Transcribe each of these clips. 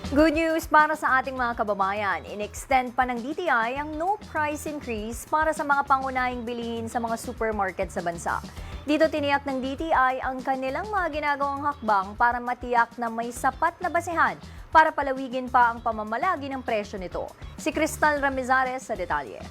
Good news para sa ating mga kababayan. In-extend pa ng DTI ang no price increase para sa mga pangunahing bilihin sa mga supermarket sa bansa. Dito tiniyak ng DTI ang kanilang mga ginagawang hakbang para matiyak na may sapat na basehan para palawigin pa ang pamamalagi ng presyo nito. Si Cristal Ramizares sa detalye.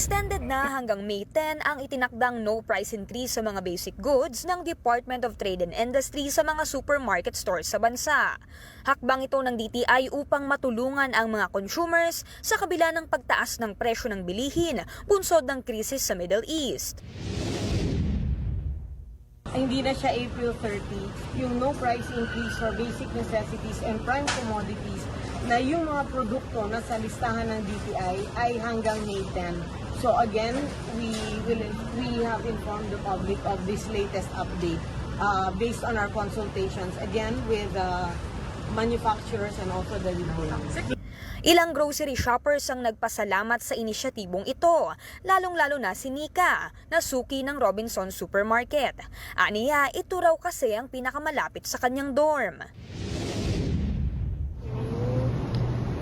Extended na hanggang May 10 ang itinakdang no price increase sa mga basic goods ng Department of Trade and Industry sa mga supermarket stores sa bansa. Hakbang ito ng DTI upang matulungan ang mga consumers sa kabila ng pagtaas ng presyo ng bilihin bunsod ng krisis sa Middle East. Hindi na siya April 30, yung no price increase for basic necessities and prime commodities na yung mga produkto na sa listahan ng DTI ay hanggang May 10. So again, we have informed the public of this latest update based on our consultations again with manufacturers and also the retailers. Ilang grocery shoppers ang nagpasalamat sa inisyatibong ito, lalong-lalo na si Nika, na suki ng Robinson Supermarket. Aniya, ito raw kasi ang pinakamalapit sa kanyang dorm.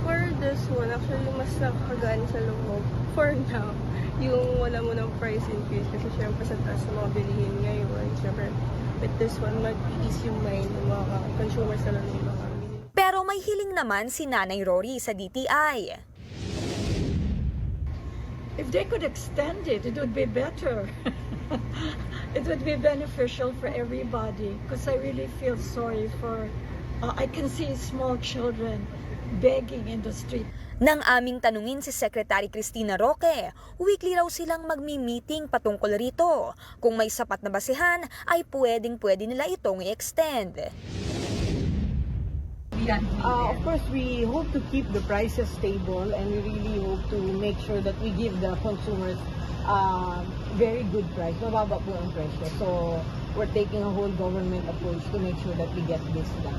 For this one, actually mas nakakagaan sa loob for now. Yung wala mo ng price increase kasi syempre sa taas ng mga bilihin ngayon. Syempre, with this one, mag-ease yung mind ng mga consumers na lang yung mga Pero may hiling naman si Nanay Rory sa DTI. If they could extend it, it would be better. It would be beneficial for everybody because I really feel sorry for, I can see small children begging in the street. Nang aming tanungin si Secretary Cristina Roque, weekly raw silang magmi-meeting patungkol rito. Kung may sapat na basehan, ay pwede nila itong i-extend. Of course, we hope to keep the prices stable and we really hope to make sure that we give the consumers very good price. Mababa po ang presyo. So, we're taking a whole government approach to make sure that we get this done.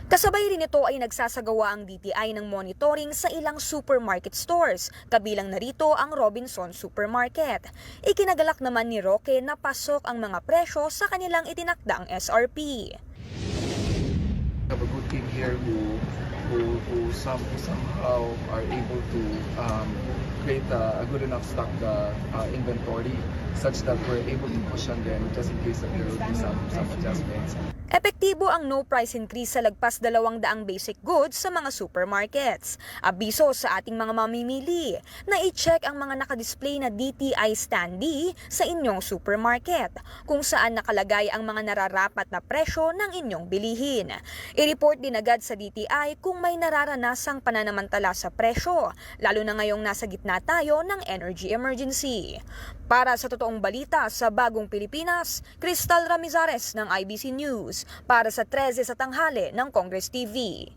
Kasabay rin ito ay nagsasagawa ang DTI ng monitoring sa ilang supermarket stores, kabilang narito ang Robinson Supermarket. Ikinagalak naman ni Roque na pasok ang mga presyo sa kanilang itinakdang SRP. Have a good team here who somehow are able to create a good enough stock inventory such that we're able to cushion them just in case that there will be some adjustments. Epektibo ang no price increase sa lagpas 200 basic goods sa mga supermarkets. Abiso sa ating mga mamimili na i-check ang mga nakadisplay na DTI standee sa inyong supermarket kung saan nakalagay ang mga nararapat na presyo ng inyong bilihin. I-report din agad sa DTI kung may nararanasang pananamantala sa presyo, lalo na ngayong nasa gitna tayo ng energy emergency. Para sa totoong balita sa Bagong Pilipinas, Cristal Ramizares ng IBC News para sa 13 sa tanghali ng Congress TV.